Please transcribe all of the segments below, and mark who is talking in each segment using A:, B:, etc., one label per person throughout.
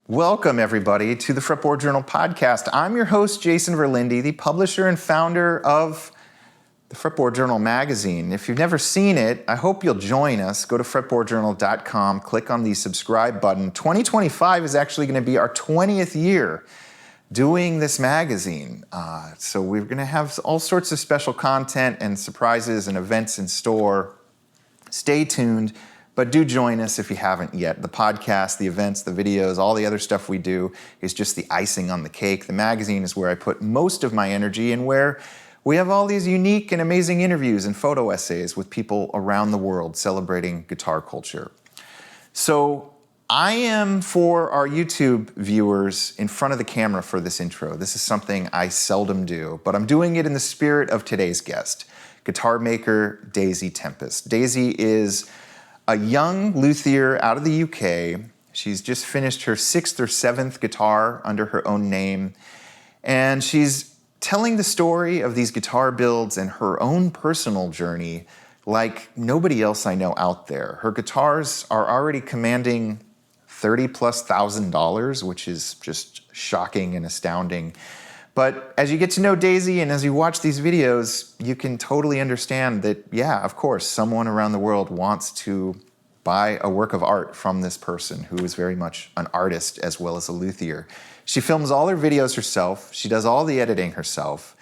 A: Welcome, everybody, to the Fretboard Journal Podcast. I'm your host, Jason Verlinde, the publisher and founder of the Fretboard Journal magazine. If you've never seen it, I hope you'll join us. Go to fretboardjournal.com, click on the subscribe button. 2025 is actually going to be our 20th year doing this magazine. So we're going to have all sorts of special content and surprises and events in store. Stay tuned. But do join us if you haven't yet. The podcast, the events, the videos, all the other stuff we do is just the icing on the cake. The magazine is where I put most of my energy and where we have all these unique and amazing interviews and photo essays with people around the world celebrating guitar culture. So I am, for our YouTube viewers, in front of the camera for this intro. This is something I seldom do, but I'm doing it in the spirit of today's guest, guitar maker Daisy Tempest. Daisy is a young luthier out of the UK. She's just finished her 6th or 7th guitar under her own name. And she's telling the story of these guitar builds and her own personal journey like nobody else I know out there. Her guitars are already commanding $30,000+, which is just shocking and astounding. But as you get to know Daisy and as you watch these videos, you can totally understand that, yeah, of course, someone around the world wants to buy a work of art from this person who is very much an artist as well as a luthier. She films all her videos herself. She does all the editing herself.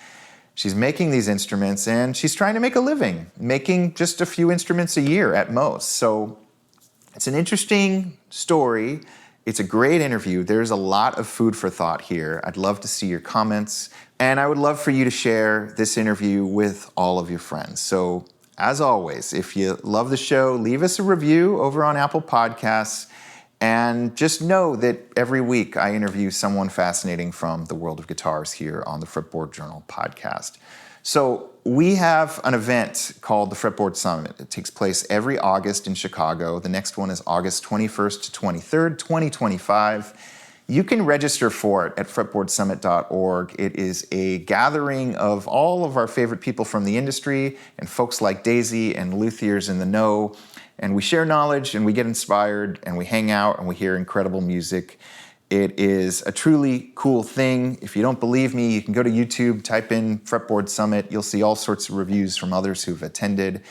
A: She's making these instruments and she's trying to make a living, making just a few instruments a year at most. So it's an interesting story. It's a great interview. There's a lot of food for thought here. I'd love to see your comments, and I would love for you to share this interview with all of your friends. So, as always, if you love the show, leave us a review over on Apple Podcasts, and just know that every week I interview someone fascinating from the world of guitars here on the Fretboard Journal Podcast. So we have an event called the Fretboard Summit. It takes place every August in Chicago. The next one is August 21st to 23rd, 2025. You can register for it at fretboardsummit.org. It is a gathering of all of our favorite people from the industry and folks like Daisy and luthiers in the know. And we share knowledge and we get inspired and we hang out and we hear incredible music. It is a truly cool thing. If you don't believe me, you can go to YouTube, type in Fretboard Summit. You'll see all sorts of reviews from others who've attended.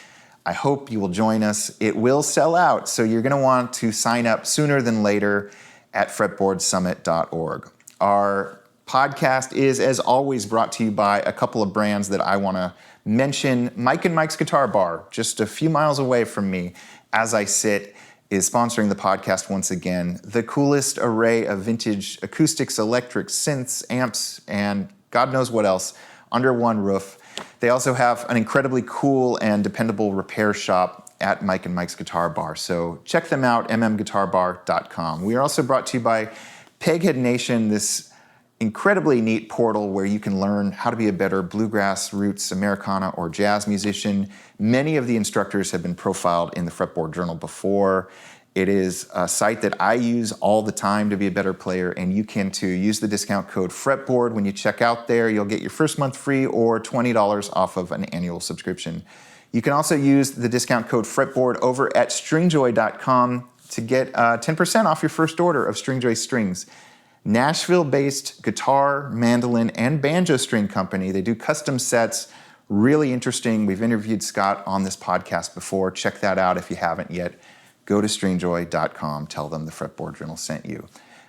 A: I hope you will join us. It will sell out, so you're going to want to sign up sooner than later at fretboardsummit.org. Our podcast is, as always, brought to you by a couple of brands that I want to mention. Mike and Mike's Guitar Bar, just a few miles away from me as I sit, is sponsoring the podcast once again. The coolest array of vintage acoustics, electrics, synths, amps, and God knows what else under one roof. They also have an incredibly cool and dependable repair shop at Mike and Mike's Guitar Bar. So check them out, mmguitarbar.com. We are also brought to you by Peghead Nation, this incredibly neat portal where you can learn how to be a better bluegrass, roots, Americana, or jazz musician. Many of the instructors have been profiled in the Fretboard Journal before. It is a site that I use all the time to be a better player, and you can too. Use the discount code FRETBOARD when you check out there. You'll get your first month free or $20 off of an annual subscription. You can also use the discount code FRETBOARD over at stringjoy.com to get 10% off your first order of Stringjoy strings. Nashville-based guitar, mandolin, and banjo string company. They do custom sets, really interesting. We've interviewed Scott on this podcast before. Check that out if you haven't yet. Go to stringjoy.com. Tell them the Fretboard Journal sent you.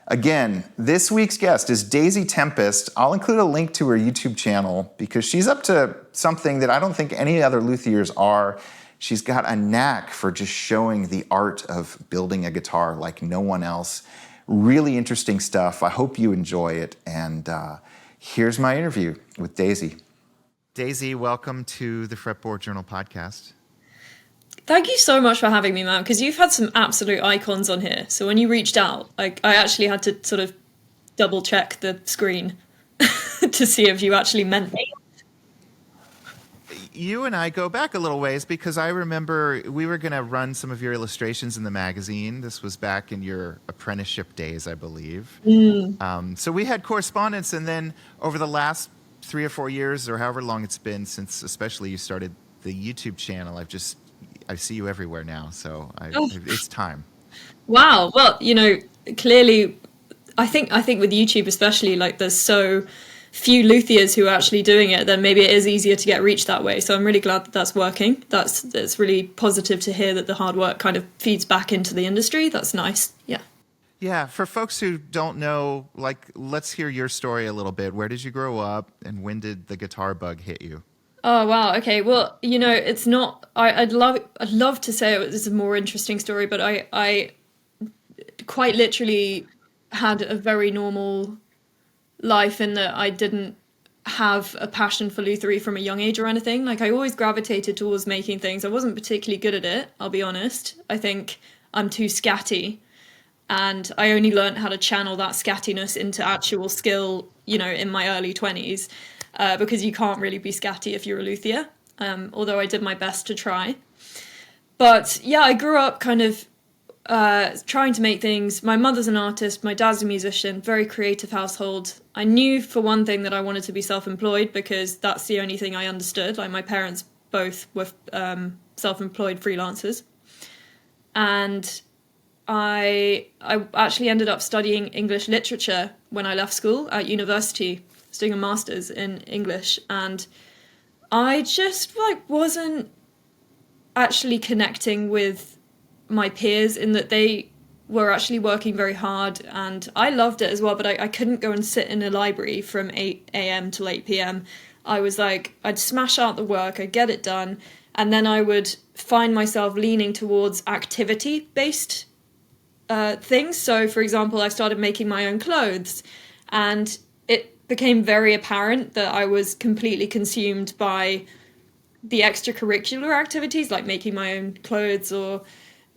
A: Again, this week's guest is Daisy Tempest. I'll include a link to her YouTube channel because she's up to something that I don't think any other luthiers are. She's got a knack for just showing the art of building a guitar like no one else. Really interesting stuff. I hope you enjoy it. And here's my interview with Daisy. Daisy, welcome to the Fretboard Journal Podcast.
B: Thank you so much for having me, man, because you've had some absolute icons on here. So when you reached out, I actually had to sort of double check the screen to see if you actually meant me.
A: You and I go back a little ways because I remember we were going to run some of your illustrations in the magazine. This was back in your apprenticeship days, I believe. So we had correspondence, and then over the last 3 or 4 years, or however long it's been since especially you started the YouTube channel, I see you everywhere now, so it's time.
B: Wow. Well, clearly I think with YouTube especially, like there's so few luthiers who are actually doing it, then maybe it is easier to get reach that way. So I'm really glad that that's working. That's really positive to hear that the hard work kind of feeds back into the industry. That's nice. Yeah.
A: Yeah, for folks who don't know, like, let's hear your story a little bit. Where did you grow up, and when did the guitar bug hit you?
B: Oh wow. Okay. Well, it's not. I'd love to say it was a more interesting story, but I quite literally had a very normal life in that I didn't have a passion for lutherie from a young age or anything. Like I always gravitated towards making things. I wasn't particularly good at it, I'll be honest. I think I'm too scatty, and I only learned how to channel that scattiness into actual skill, in my early 20s, because you can't really be scatty if you're a luthier, although I did my best to try. But yeah, I grew up kind of trying to make things. My mother's an artist, my dad's a musician, very creative household. I knew for one thing that I wanted to be self-employed because that's the only thing I understood. Like my parents both were self-employed freelancers. And I actually ended up studying English literature when I left school at university. I was doing a master's in English, and I just wasn't actually connecting with my peers in that they were actually working very hard, and I loved it as well, but I couldn't go and sit in a library from 8 a.m. till 8 p.m. I was like, I'd smash out the work, I'd get it done, and then I would find myself leaning towards activity-based things. So, for example, I started making my own clothes, and it became very apparent that I was completely consumed by the extracurricular activities, like making my own clothes or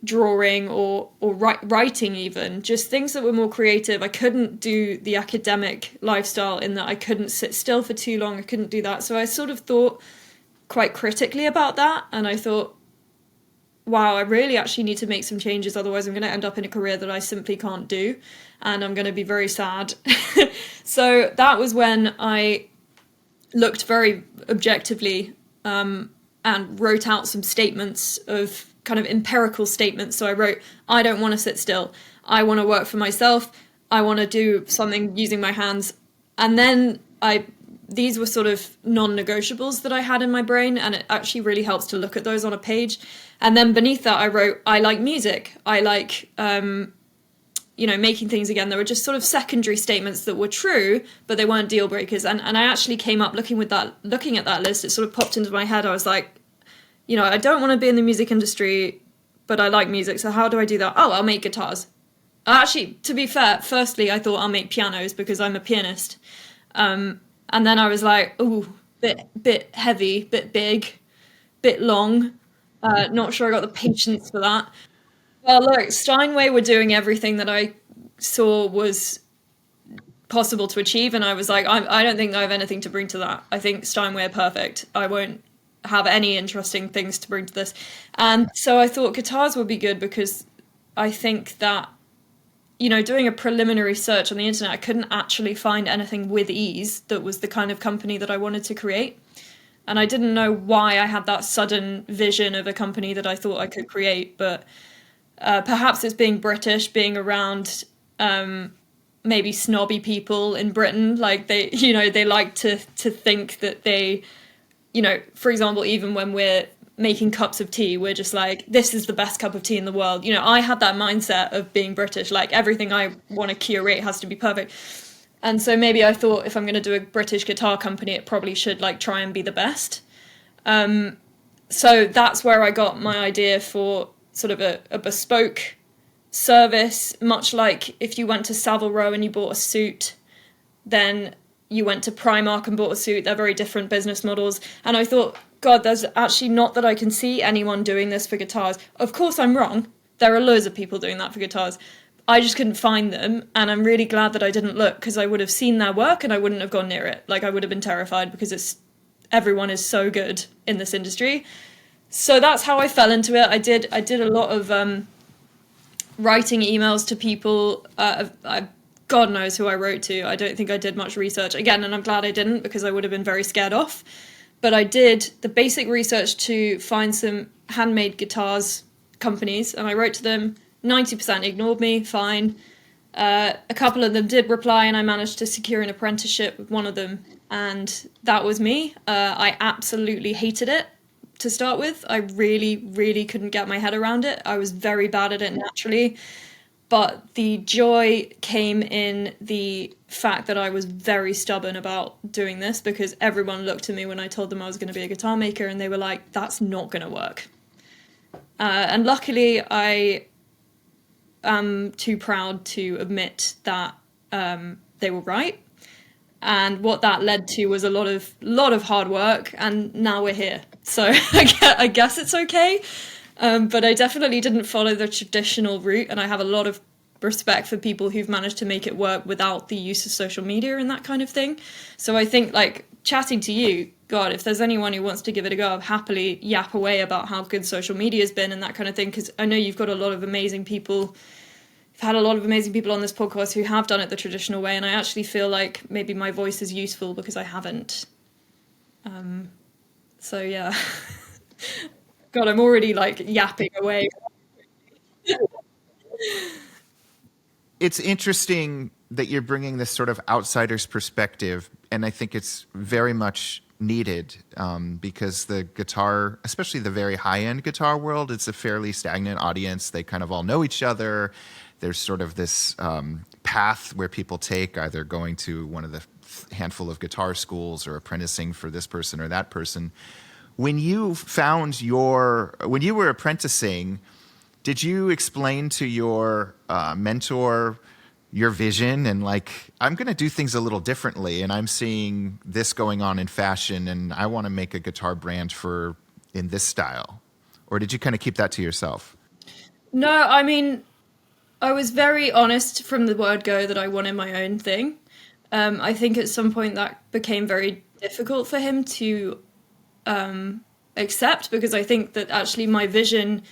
B: drawing or writing, even just things that were more creative. I couldn't do the academic lifestyle in that I couldn't sit still for too long. I couldn't do that. So I sort of thought quite critically about that, and I thought, wow, I really actually need to make some changes, otherwise I'm going to end up in a career that I simply can't do, and I'm going to be very sad. So that was when I looked very objectively and wrote out some statements of kind of empirical statements. So I wrote, I don't want to sit still. I want to work for myself. I want to do something using my hands. And then these were sort of non-negotiables that I had in my brain, and it actually really helps to look at those on a page. And then beneath that, I wrote, I like music. I like, making things again. There were just sort of secondary statements that were true, but they weren't deal breakers. And I actually came up looking at that list. It sort of popped into my head. I was like, I don't want to be in the music industry, but I like music. So how do I do that? Oh, I'll make guitars. Actually, to be fair, firstly, I thought I'll make pianos because I'm a pianist. And then I was like, ooh, bit heavy, bit big, bit long. Not sure I got the patience for that. Well, look, Steinway were doing everything that I saw was possible to achieve. And I was like, I don't think I have anything to bring to that. I think Steinway are perfect. I won't have any interesting things to bring to this. And so I thought guitars would be good because I think that, doing a preliminary search on the internet, I couldn't actually find anything with ease that was the kind of company that I wanted to create. And I didn't know why I had that sudden vision of a company that I thought I could create, but perhaps it's being British, being around maybe snobby people in Britain. Like they like to think that they, for example, even when we're making cups of tea, we're just like, this is the best cup of tea in the world. I had that mindset of being British, like everything I want to curate has to be perfect. And so maybe I thought if I'm going to do a British guitar company, it probably should try and be the best. So that's where I got my idea for sort of a bespoke service, much like if you went to Savile Row and you bought a suit, then you went to Primark and bought a suit. They're very different business models. And I thought, God, there's actually not that I can see anyone doing this for guitars. Of course, I'm wrong. There are loads of people doing that for guitars. I just couldn't find them. And I'm really glad that I didn't look, because I would have seen their work and I wouldn't have gone near it. I would have been terrified because everyone is so good in this industry. So that's how I fell into it. I did a lot of writing emails to people. God knows who I wrote to. I don't think I did much research. Again, and I'm glad I didn't, because I would have been very scared off. But I did the basic research to find some handmade guitars companies, and I wrote to them. 90% ignored me, fine. A couple of them did reply, and I managed to secure an apprenticeship with one of them, and that was me. I absolutely hated it to start with. I really, really couldn't get my head around it. I was very bad at it naturally, but the joy came in the fact that I was very stubborn about doing this, because everyone looked at me when I told them I was going to be a guitar maker, and they were like, that's not going to work. And luckily, I am too proud to admit that they were right. And what that led to was a lot of hard work, and now we're here. So I guess it's okay. But I definitely didn't follow the traditional route, and I have a lot of respect for people who've managed to make it work without the use of social media and that kind of thing. So I think, like, chatting to you, God, if there's anyone who wants to give it a go, I'll happily yap away about how good social media has been and that kind of thing, because I know you've got a lot of amazing people. I've had a lot of amazing people on this podcast who have done it the traditional way, and I actually feel like maybe my voice is useful because I haven't. So yeah. God, I'm already like yapping away.
A: It's interesting that you're bringing this sort of outsider's perspective, and I think it's very much needed, because the guitar, especially the very high-end guitar world, it's a fairly stagnant audience. They kind of all know each other. There's sort of this path where people take, either going to one of the handful of guitar schools or apprenticing for this person or that person. When you when you were apprenticing, did you explain to your mentor your vision and, like, I'm going to do things a little differently, and I'm seeing this going on in fashion, and I want to make a guitar brand in this style? Or did you kind of keep that to yourself?
B: No, I mean, I was very honest from the word go that I wanted my own thing. I think at some point that became very difficult for him to accept, because I think that actually my vision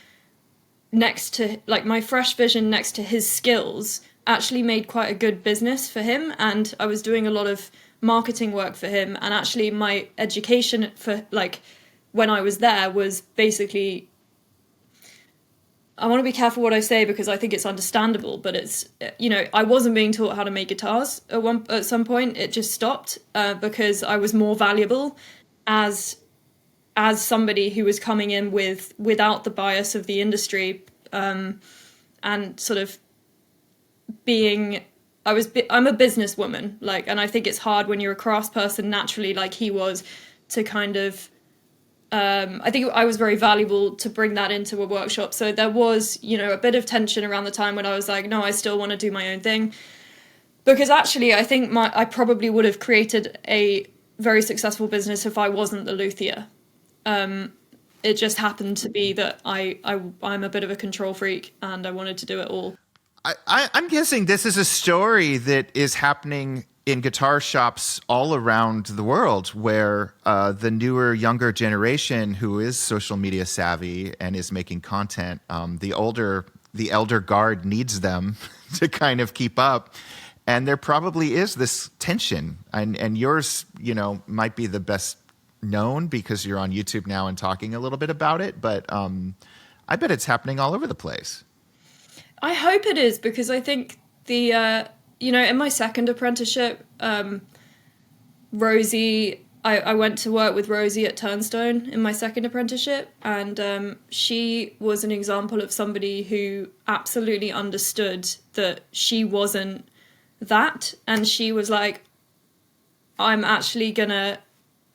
B: next to, like, my fresh vision next to his skills actually made quite a good business for him, and I was doing a lot of marketing work for him, and actually my education for, like, when I was there was basically, I want to be careful what I say because I think it's understandable, but it's, I wasn't being taught how to make guitars at some point. It just stopped because I was more valuable as somebody who was coming in without the bias of the industry, and sort of being, I'm a businesswoman, like, and I think it's hard when you're a crafts person naturally, like he was, to kind of, I think I was very valuable to bring that into a workshop. So there was, a bit of tension around the time when I was like, no, I still want to do my own thing. Because actually, I think I probably would have created a very successful business if I wasn't the luthier. It just happened to be that I'm a bit of a control freak, and I wanted to do it all.
A: I'm guessing this is a story that is happening in guitar shops all around the world, where the newer, younger generation who is social media savvy and is making content, the elder guard needs them to kind of keep up. And there probably is this tension, and yours, might be the best known because you're on YouTube now and talking a little bit about it. But I bet it's happening all over the place.
B: I hope it is, because I think in my second apprenticeship, Rosie, I went to work with Rosie at Turnstone in my second apprenticeship, and she was an example of somebody who absolutely understood that she wasn't that, and she was like, I'm actually gonna,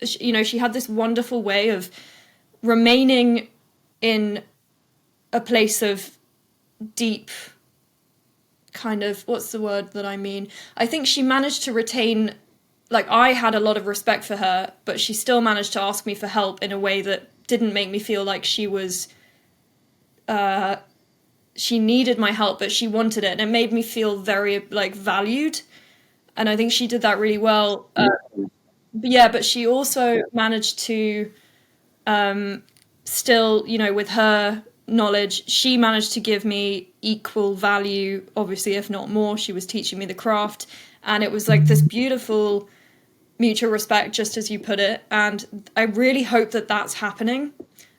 B: she had this wonderful way of remaining in a place of deep kind of, what's the word that I mean? I think she managed to retain, like, I had a lot of respect for her, but she still managed to ask me for help in a way that didn't make me feel like she was, she needed my help, but she wanted it. And it made me feel very, like, valued. And I think she did that really well. But she also managed to still, with her knowledge, she managed to give me equal value, obviously, if not more. She was teaching me the craft, and it was like this beautiful mutual respect, just as you put it. And I really hope that that's happening.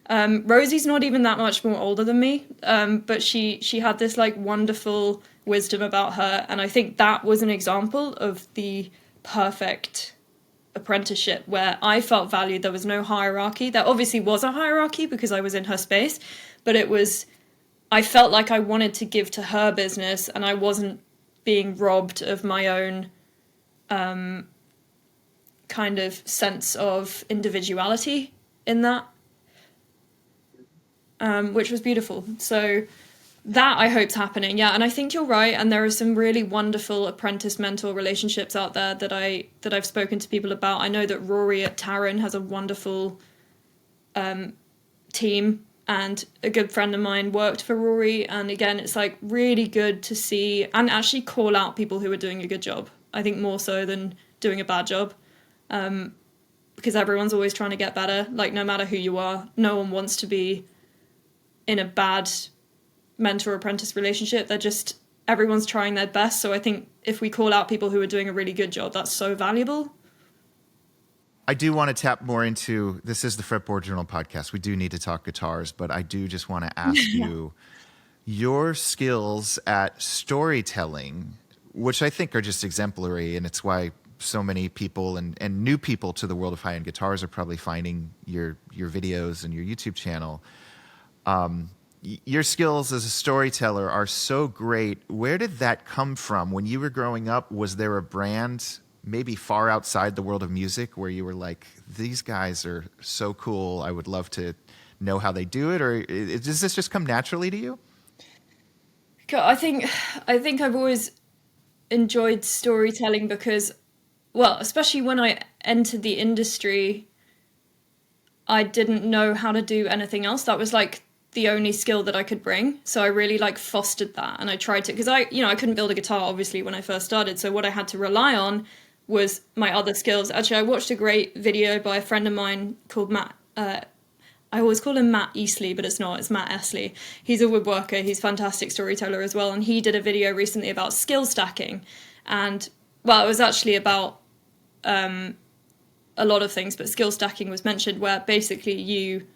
B: Rosie's not even that much more older than me, but she had this, like, wonderful wisdom about her. And I think that was an example of the perfect apprenticeship where I felt valued. There was no hierarchy. There obviously was a hierarchy because I was in her space, but I felt like I wanted to give to her business and I wasn't being robbed of my own kind of sense of individuality in that, which was beautiful. So that I hope's happening. Yeah, and I think you're right. And there are some really wonderful apprentice mentor relationships out there that I've spoken to people about. I know that Rory at Taryn has a wonderful team, and a good friend of mine worked for Rory. And again, it's like really good to see and actually call out people who are doing a good job. I think more so than doing a bad job, because everyone's always trying to get better. Like no matter who you are, no one wants to be in a bad mentor-apprentice relationship. Everyone's trying their best. So I think if we call out people who are doing a really good job, that's so valuable.
A: I do want to tap more into, this is the Fretboard Journal Podcast. We do need to talk guitars, but I do just want to ask you your skills at storytelling, which I think are just exemplary, and it's why so many people and new people to the world of high-end guitars are probably finding your videos and your YouTube channel. Your skills as a storyteller are so great. Where did that come from? When you were growing up, was there a brand maybe far outside the world of music where you were like, these guys are so cool, I would love to know how they do it? Or does this just come naturally to you?
B: I think I've always enjoyed storytelling because, well, especially when I entered the industry, I didn't know how to do anything else. That was like the only skill that I could bring. So I really like fostered that, and I tried to, because I couldn't build a guitar obviously when I first started. So what I had to rely on was my other skills. Actually, I watched a great video by a friend of mine called Matt. I always call him Matt Easley, but it's not. It's Matt Esley. He's a woodworker. He's a fantastic storyteller as well. And he did a video recently about skill stacking. And, well, it was actually about a lot of things, but skill stacking was mentioned, where basically you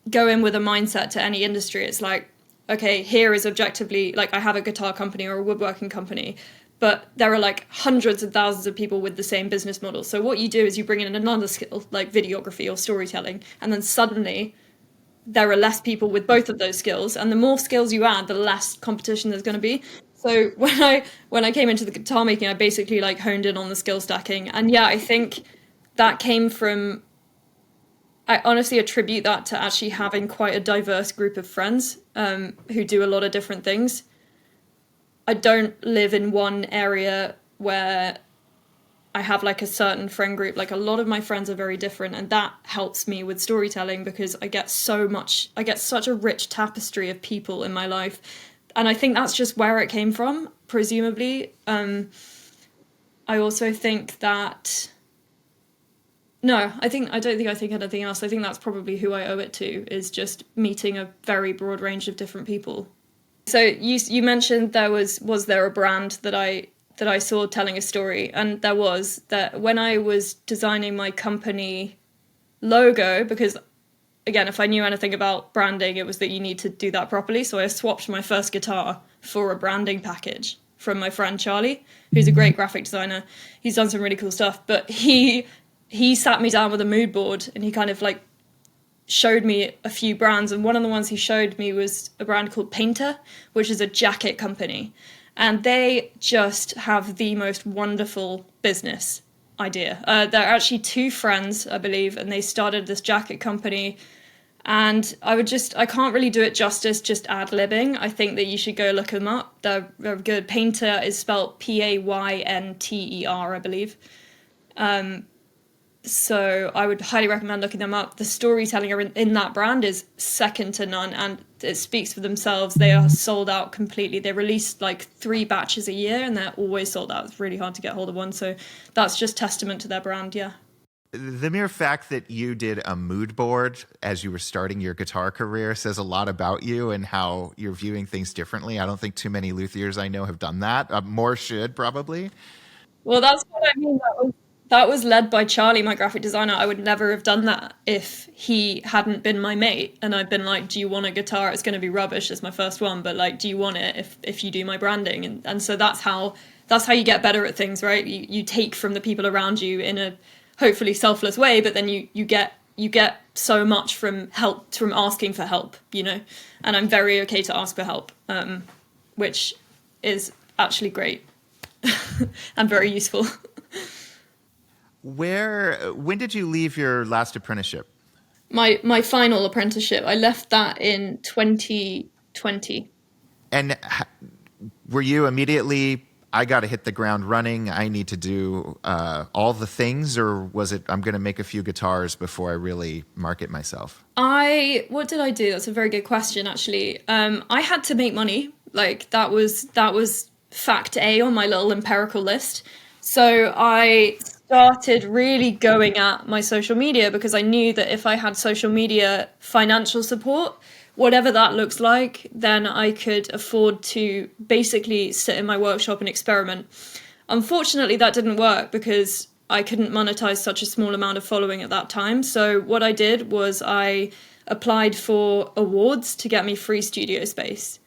B: go in with a mindset to any industry. It's like, okay, here is objectively, like I have a guitar company or a woodworking company, but there are like hundreds of thousands of people with the same business model. So what you do is you bring in another skill like videography or storytelling, and then suddenly there are less people with both of those skills. And the more skills you add, the less competition there's going to be. So when I came into the guitar making, I basically like honed in on the skill stacking. And yeah, I think that came from, I honestly attribute that to actually having quite a diverse group of friends who do a lot of different things. I don't live in one area where I have like a certain friend group. Like a lot of my friends are very different, and that helps me with storytelling because I get such a rich tapestry of people in my life. And I think that's just where it came from, presumably. I also think that, no, I don't think I think anything else. I think that's probably who I owe it to, is just meeting a very broad range of different people. So you mentioned was there a brand that I saw telling a story, and there was. That when I was designing my company logo, because again, if I knew anything about branding, it was that you need to do that properly. So I swapped my first guitar for a branding package from my friend Charlie, who's a great graphic designer. He's done some really cool stuff, but he sat me down with a mood board and he kind of like showed me a few brands. And one of the ones he showed me was a brand called Painter, which is a jacket company. And they just have the most wonderful business idea. They're actually two friends, I believe, and they started this jacket company. And I can't really do it justice just ad-libbing. I think that you should go look them up. They're good. Painter is spelled Paynter, I believe. So I would highly recommend looking them up. The storytelling in that brand is second to none, and it speaks for themselves. They are sold out completely. They release like 3 batches a year, and they're always sold out. It's really hard to get hold of one. So that's just testament to their brand, yeah.
A: The mere fact that you did a mood board as you were starting your guitar career says a lot about you and how you're viewing things differently. I don't think too many luthiers I know have done that. More should probably.
B: Well, that's what I mean. that was led by Charlie, my graphic designer. I would never have done that if he hadn't been my mate. And I'd been like, do you want a guitar? It's going to be rubbish. It's my first one. But like, do you want it if you do my branding? And so that's how you get better at things, right? You take from the people around you in a hopefully selfless way, but then you get so much from asking for help, you know? And I'm very okay to ask for help, which is actually great and very useful.
A: When did you leave your last apprenticeship?
B: My final apprenticeship, I left that in 2020.
A: And were you immediately, I got to hit the ground running, I need to do all the things, or was it, I'm going to make a few guitars before I really market myself?
B: What did I do? That's a very good question, actually. I had to make money. Like that was fact A on my little empirical list. So I started really going at my social media because I knew that if I had social media financial support, whatever that looks like, then I could afford to basically sit in my workshop and experiment. Unfortunately, that didn't work because I couldn't monetize such a small amount of following at that time. So what I did was I applied for awards to get me free studio space.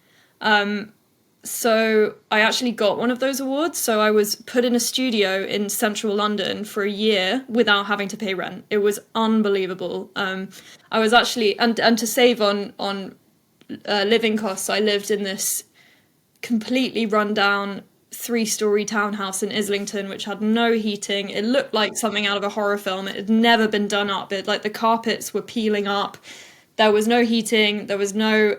B: So I actually got one of those awards. So I was put in a studio in central London for a year without having to pay rent. It was unbelievable. I was actually, and to save on living costs, I lived in this completely rundown 3-story townhouse in Islington, which had no heating. It looked like something out of a horror film. It had never been done up. Like the carpets were peeling up. There was no heating. There was no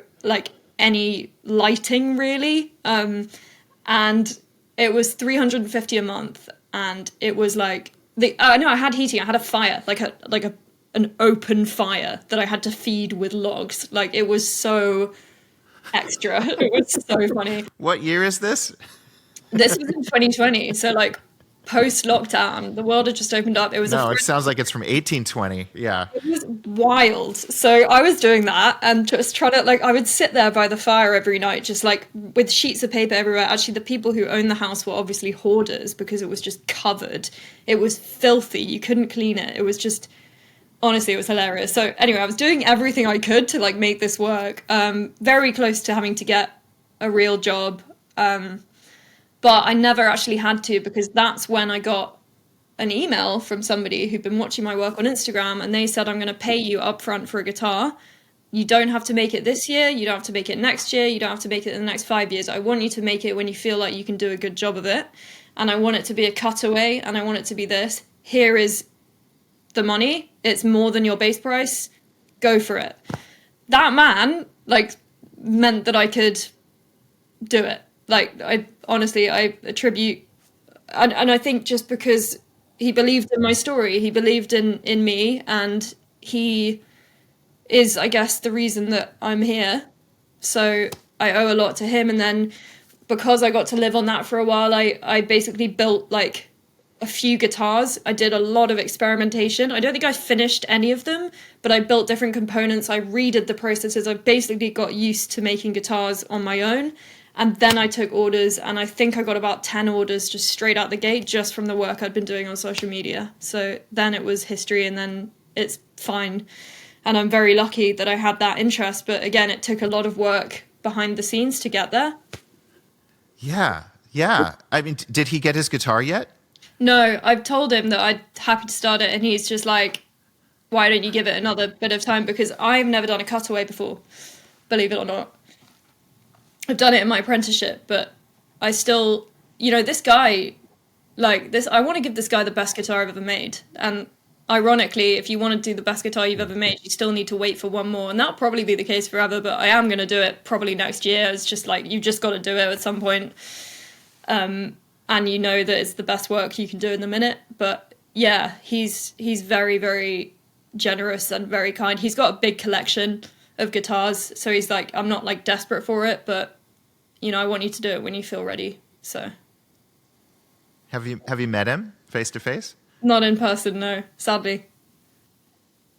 B: any lighting really, and it was $350 a month, and it was like I had heating. I had a fire, an open fire that I had to feed with logs. Like it was so extra. It was so funny.
A: What year is this?
B: This was in 2020, so like post-lockdown, the world had just opened up.
A: It sounds like it's from 1820. Yeah.
B: It was wild. So I was doing that and just trying to, I would sit there by the fire every night, just with sheets of paper everywhere. Actually, the people who owned the house were obviously hoarders because it was just covered. It was filthy. You couldn't clean it. It was just, honestly, it was hilarious. So anyway, I was doing everything I could to make this work. Very close to having to get a real job. But I never actually had to, because that's when I got an email from somebody who'd been watching my work on Instagram, and they said, I'm going to pay you upfront for a guitar. You don't have to make it this year. You don't have to make it next year. You don't have to make it in the next 5 years. I want you to make it when you feel like you can do a good job of it. And I want it to be a cutaway, and I want it to be this. Here is the money. It's more than your base price. Go for it. That man, meant that I could do it. I attribute, and I think just because he believed in my story, he believed in me, and he is, I guess, the reason that I'm here. So I owe a lot to him. And then because I got to live on that for a while, I basically built a few guitars. I did a lot of experimentation. I don't think I finished any of them, but I built different components. I redid the processes. I basically got used to making guitars on my own. And then I took orders, and I think I got about 10 orders just straight out the gate, just from the work I'd been doing on social media. So then it was history, and then it's fine. And I'm very lucky that I had that interest. But again, it took a lot of work behind the scenes to get there.
A: Yeah. I mean, did he get his guitar yet?
B: No, I've told him that I'm happy to start it, and he's just like, why don't you give it another bit of time? Because I've never done a cutaway before, believe it or not. I've done it in my apprenticeship, but I still, this guy, I want to give this guy the best guitar I've ever made. And ironically, if you want to do the best guitar you've ever made, you still need to wait for one more. And that'll probably be the case forever, but I am going to do it probably next year. It's just you just got to do it at some point. And you know that it's the best work you can do in the minute. But yeah, he's very, very generous and very kind. He's got a big collection of guitars, so he's I'm not desperate for it, but I want you to do it when you feel ready. So
A: have you met him face to face?
B: Not in person, no, sadly.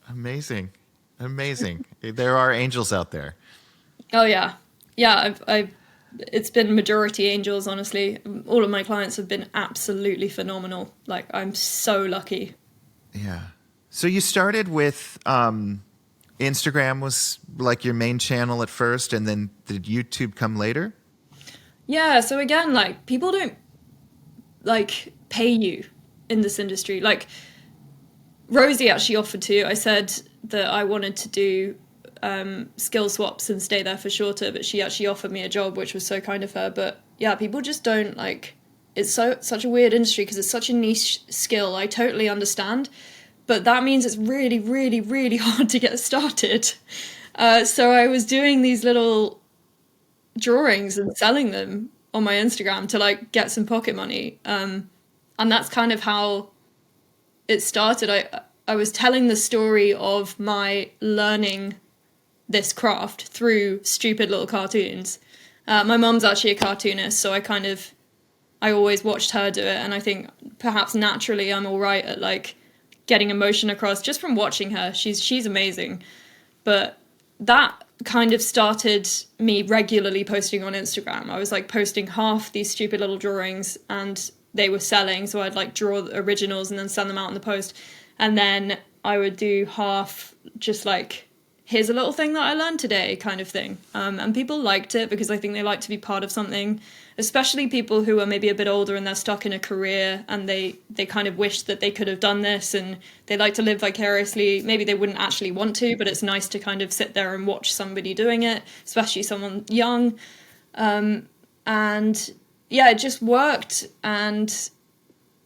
A: Amazing. There are angels out there.
B: Oh yeah. I've it's been majority angels, honestly. All of my clients have been absolutely phenomenal. Like, I'm so lucky.
A: Yeah. So you started with Instagram was like your main channel at first, and then did YouTube come later?
B: Yeah, so again, like, people don't like pay you in this industry. Like, Rosie actually offered to. I said that I wanted to do skill swaps and stay there for shorter, but she actually offered me a job, which was so kind of her. But yeah, people just don't like. It's such a weird industry because it's such a niche skill. I totally understand, but that means it's really, really, really hard to get started. So I was doing these little drawings and selling them on my Instagram to like get some pocket money, and that's kind of how it started. I was telling the story of my learning this craft through stupid little cartoons. My mum's actually a cartoonist, so I always watched her do it, and I think perhaps naturally I'm all right at like getting emotion across just from watching her. She's amazing. But that kind of started me regularly posting on Instagram. I was like posting half these stupid little drawings and they were selling, so I'd like draw the originals and then send them out in the post. And then I would do half just like, here's a little thing that I learned today kind of thing. And people liked it because I think they like to be part of something, especially people who are maybe a bit older and they're stuck in a career and they kind of wish that they could have done this and they like to live vicariously. Maybe they wouldn't actually want to, but it's nice to kind of sit there and watch somebody doing it, especially someone young. And yeah, it just worked. And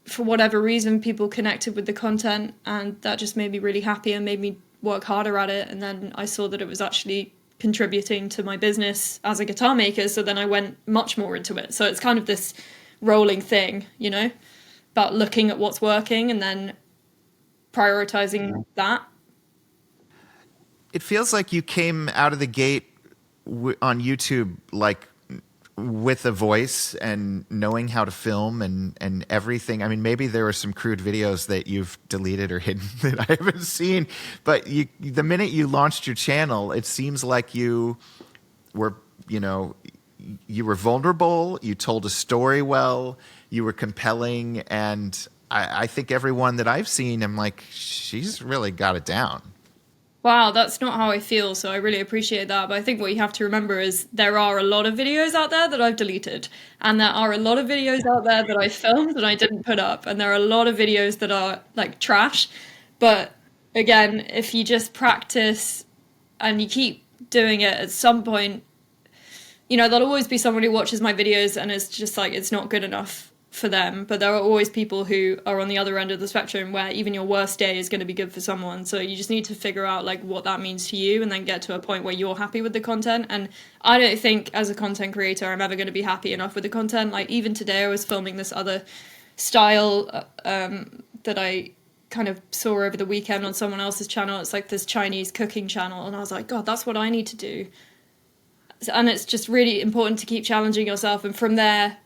B: for whatever reason, people connected with the content and that just made me really happy and made me work harder at it. And then I saw that it was actually contributing to my business as a guitar maker, so then I went much more into it. So it's kind of this rolling thing, you know, about looking at what's working and then prioritizing that.
A: It feels like you came out of the gate on YouTube like with a voice and knowing how to film and everything. I mean, maybe there were some crude videos that you've deleted or hidden that I haven't seen, but the minute you launched your channel, it seems like you were, you were vulnerable, you told a story well, you were compelling, and I think everyone that I've seen, I'm like, she's really got it down.
B: Wow, that's not how I feel, so I really appreciate that. But I think what you have to remember is there are a lot of videos out there that I've deleted, and there are a lot of videos out there that I filmed and I didn't put up, and there are a lot of videos that are like trash. But again, if you just practice and you keep doing it, at some point, there'll always be someone who watches my videos and it's just like, it's not good enough for them. But there are always people who are on the other end of the spectrum where even your worst day is going to be good for someone. So you just need to figure out like what that means to you and then get to a point where you're happy with the content. And I don't think as a content creator I'm ever going to be happy enough with the content. Like even today I was filming this other style that I kind of saw over the weekend on someone else's channel. It's like this Chinese cooking channel, and I was like, God, that's what I need to do. And it's just really important to keep challenging yourself, and from there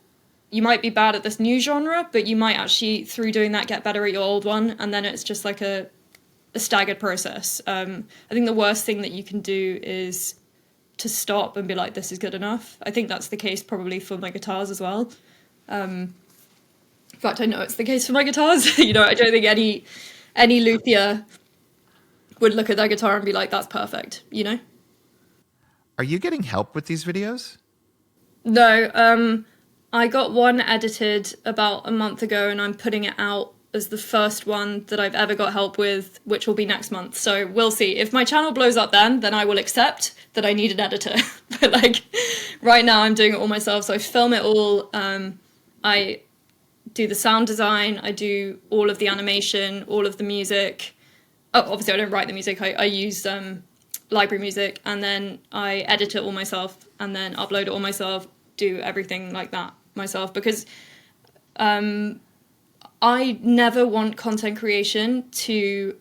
B: you might be bad at this new genre, but you might actually, through doing that, get better at your old one. And then it's just like a staggered process. I think the worst thing that you can do is to stop and be like, this is good enough. I think that's the case probably for my guitars as well. In fact, I know it's the case for my guitars. I don't think any luthier would look at their guitar and be like, that's perfect,
A: Are you getting help with these videos?
B: No, I got one edited about a month ago and I'm putting it out as the first one that I've ever got help with, which will be next month. So we'll see. If my channel blows up then I will accept that I need an editor. But like right now I'm doing it all myself. So I film it all. I do the sound design. I do all of the animation, all of the music. Oh, obviously I don't write the music. I use library music, and then I edit it all myself and then upload it all myself, do everything like that myself, because I never want content creation to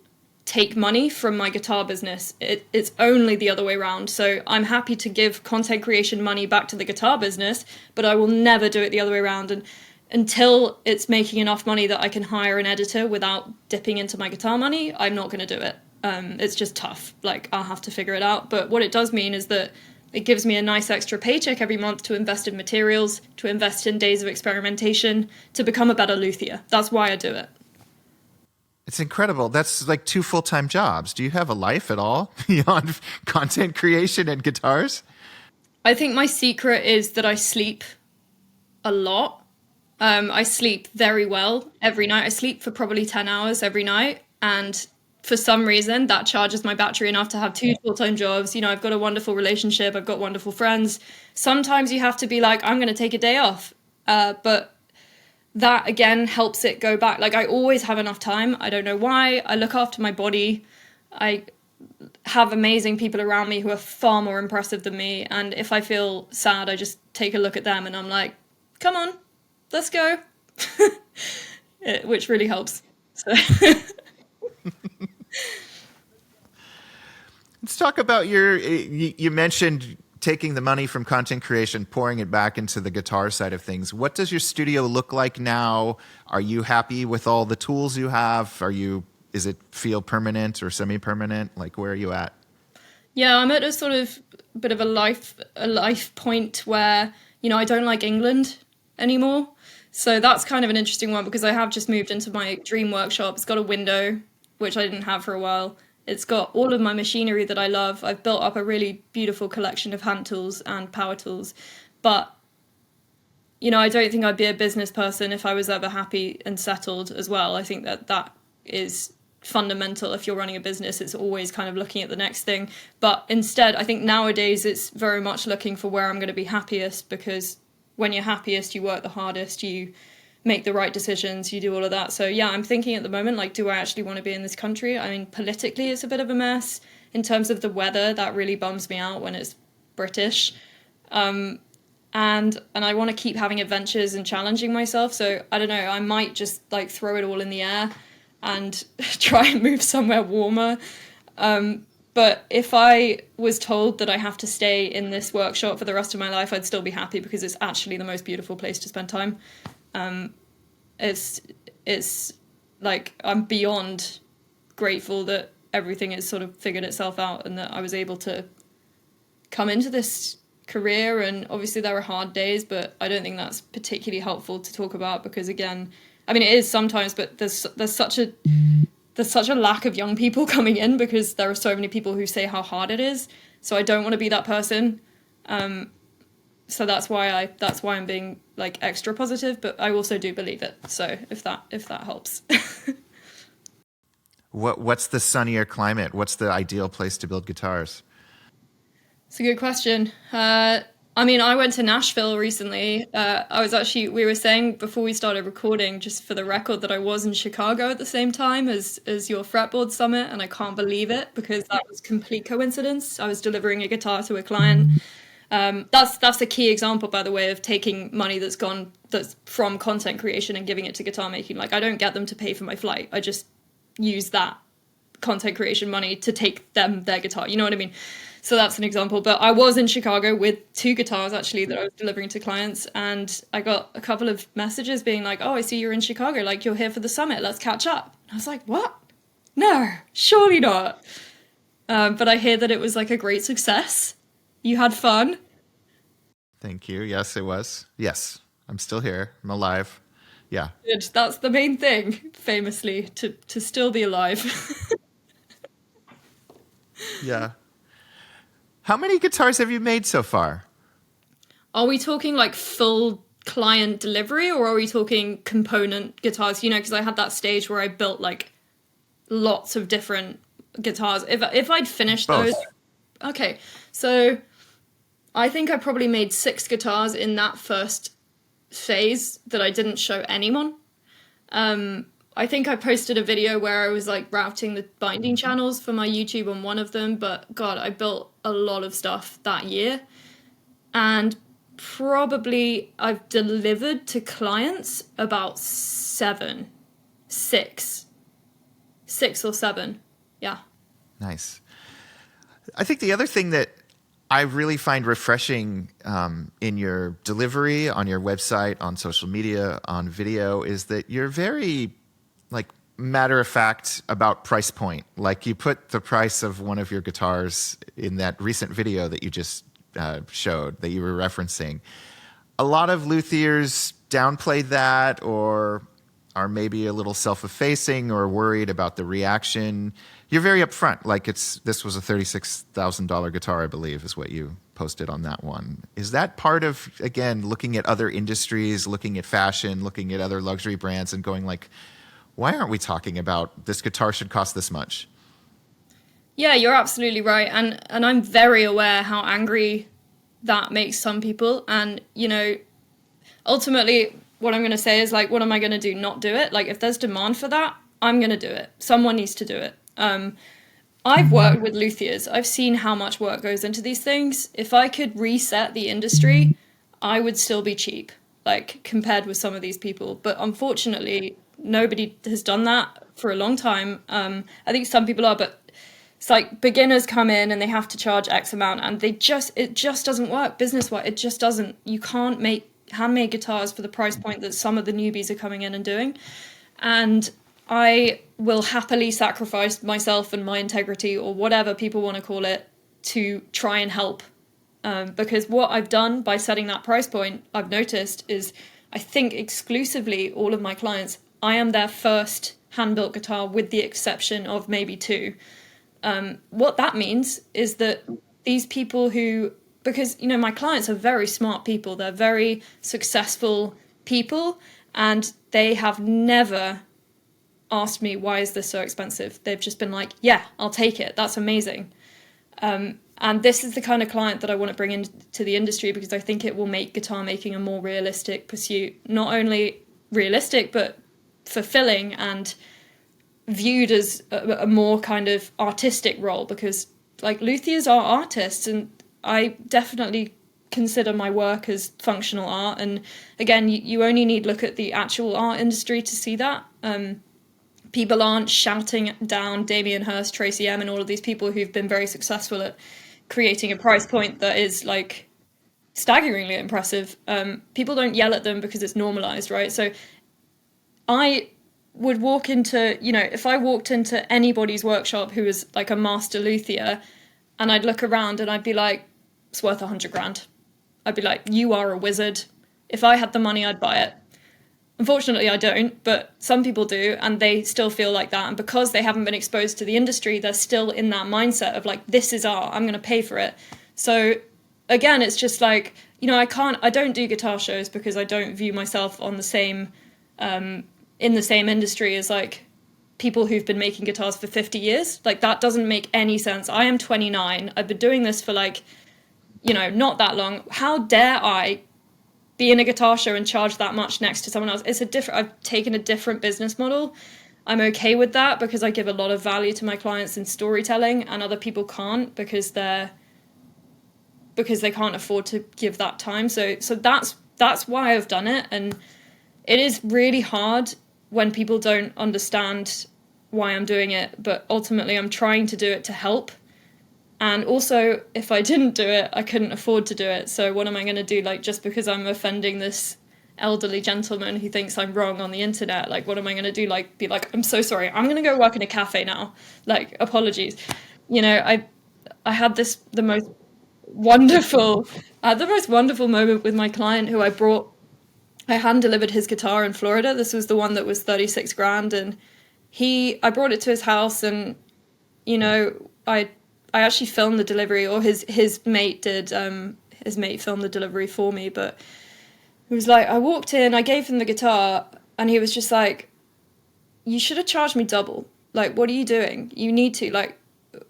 B: take money from my guitar business. It's only the other way around. So I'm happy to give content creation money back to the guitar business, but I will never do it the other way around. And until it's making enough money that I can hire an editor without dipping into my guitar money, I'm not going to do it. It's just tough. Like I'll have to figure it out. But what it does mean is that It gives me a nice extra paycheck every month to invest in materials, to invest in days of experimentation, to become a better luthier. That's why I do it.
A: It's incredible. That's like 2 full-time jobs. Do you have a life at all beyond content creation and guitars?
B: I think my secret is that I sleep a lot. I sleep very well every night. I sleep for probably 10 hours every night. And for some reason, that charges my battery enough to have 2 full-time jobs. You know, I've got a wonderful relationship. I've got wonderful friends. Sometimes you have to be like, I'm going to take a day off. But that, again, helps it go back. Like, I always have enough time. I don't know why. I look after my body. I have amazing people around me who are far more impressive than me. And if I feel sad, I just take a look at them and I'm like, come on, let's go. Which really helps. So...
A: Let's talk about you mentioned taking the money from content creation, pouring it back into the guitar side of things. What does your studio look like now? Are you happy with all the tools you have? Is it feel permanent or semi-permanent? Like, where are you at?
B: Yeah, I'm at a sort of bit of a life point where, you know, I don't like England anymore. So that's kind of an interesting one because I have just moved into my dream workshop. It's got a window, which I didn't have for a while. It's got all of my machinery that I love. I've built up a really beautiful collection of hand tools and power tools. But, you know, I don't think I'd be a business person if I was ever happy and settled as well. I think that is fundamental. If you're running a business, it's always kind of looking at the next thing. But instead, I think nowadays it's very much looking for where I'm going to be happiest, because when you're happiest, you work the hardest, you make the right decisions, you do all of that. So yeah, I'm thinking at the moment, like, do I actually want to be in this country? I mean, politically, it's a bit of a mess. In terms of the weather, that really bums me out when it's British. And I want to keep having adventures and challenging myself. So I don't know, I might just like throw it all in the air and try and move somewhere warmer. But if I was told that I have to stay in this workshop for the rest of my life, I'd still be happy because it's actually the most beautiful place to spend time. It's like I'm beyond grateful that everything has sort of figured itself out and that I was able to come into this career. And obviously there are hard days, but I don't think that's particularly helpful to talk about because, again, I mean, it is sometimes, but there's such a lack of young people coming in because there are so many people who say how hard it is. So I don't want to be that person. So that's why I'm being like extra positive, but I also do believe it. So if that helps.
A: What's the sunnier climate? What's the ideal place to build guitars?
B: It's a good question. I mean, I went to Nashville recently. We were saying before we started recording, just for the record, that I was in Chicago at the same time as your Fretboard Summit, and I can't believe it because that was complete coincidence. I was delivering a guitar to a client. That's a key example, by the way, of taking money that's from content creation and giving it to guitar making. Like, I don't get them to pay for my flight. I just use that content creation money to take them their guitar. You know what I mean? So that's an example. But I was in Chicago with 2 guitars, actually, that I was delivering to clients. And I got a couple of messages being like, oh, I see you're in Chicago. Like, you're here for the summit. Let's catch up. And I was like, what? No, surely not. But I hear that it was like a great success. You had fun.
A: Thank you. Yes, it was. Yes, I'm still here. I'm alive. Yeah.
B: Good. That's the main thing, famously, to still be alive.
A: Yeah. How many guitars have you made so far?
B: Are we talking like full client delivery, or are we talking component guitars? You know, because I had that stage where I built like lots of different guitars. If I'd finished
A: Both.
B: those, okay. So I think I probably made 6 guitars in that first phase that I didn't show anyone. I think I posted a video where I was like routing the binding channels for my YouTube on one of them, but God, I built a lot of stuff that year. And probably I've delivered to clients about 6 or 7. Yeah.
A: Nice. I think the other thing that I really find refreshing in your delivery, on your website, on social media, on video, is that you're very like matter of fact about price point. Like, you put the price of one of your guitars in that recent video that you just showed that you were referencing. A lot of luthiers downplay that, or are maybe a little self-effacing or worried about the reaction. You're very upfront. Like this was a $36,000 guitar, I believe, is what you posted on that one. Is that part of, again, looking at other industries, looking at fashion, looking at other luxury brands and going like, why aren't we talking about this guitar should cost this much?
B: Yeah, you're absolutely right. And I'm very aware how angry that makes some people. And, you know, ultimately what I'm going to say is like, what am I going to do? Not do it? Like, if there's demand for that, I'm going to do it. Someone needs to do it. I've worked with luthiers. I've seen how much work goes into these things. If I could reset the industry, I would still be cheap, like compared with some of these people. But unfortunately, nobody has done that for a long time. I think some people are, but it's like beginners come in and they have to charge X amount, and it just doesn't work business-wise. It just doesn't. You can't make handmade guitars for the price point that some of the newbies are coming in and doing. And I will happily sacrifice myself and my integrity, or whatever people want to call it, to try and help. Because what I've done by setting that price point, I've noticed, is I think exclusively all of my clients, I am their first hand-built guitar, with the exception of maybe two. What that means is that these people who, because, you know, my clients are very smart people, they're very successful people, and they have never asked me, why is this so expensive? They've just been like, yeah, I'll take it. That's amazing. And this is the kind of client that I want to bring into the industry, because I think it will make guitar making a more realistic pursuit. Not only realistic, but fulfilling and viewed as a more kind of artistic role, because like luthiers are artists, and I definitely consider my work as functional art. And again, you only need look at the actual art industry to see that. People aren't shouting down Damien Hirst, Tracy M, and all of these people who've been very successful at creating a price point that is like staggeringly impressive. People don't yell at them because it's normalized, right? So I would walk into, you know, if I walked into anybody's workshop who was like a master luthier, and I'd look around and I'd be like, it's worth $100,000. I'd be like, you are a wizard. If I had the money, I'd buy it. Unfortunately, I don't, but some people do, and they still feel like that. And because they haven't been exposed to the industry, they're still in that mindset of like, this is art, I'm going to pay for it. So again, it's just like, you know, I don't do guitar shows because I don't view myself on the same, in the same industry as like people who've been making guitars for 50 years. Like, that doesn't make any sense. I am 29. I've been doing this for like, you know, not that long. How dare I be in a guitar show and charge that much next to someone else? I've taken a different business model. I'm okay with that because I give a lot of value to my clients in storytelling, and other people can't because they can't afford to give that time. So that's why I've done it. And it is really hard when people don't understand why I'm doing it, but ultimately I'm trying to do it to help. And also, if I didn't do it, I couldn't afford to do it. So what am I going to do? Like, just because I'm offending this elderly gentleman who thinks I'm wrong on the internet, like, what am I going to do? Like, be like, I'm so sorry, I'm going to go work in a cafe now. Like, apologies. You know, I had the most wonderful moment with my client who I hand delivered his guitar in Florida. This was the one that was $36,000, and I brought it to his house, and, you know, I actually filmed the delivery, or his mate did. His mate filmed the delivery for me, but it was like, I walked in, I gave him the guitar, and he was just like, you should have charged me double. Like, what are you doing? You need to, like,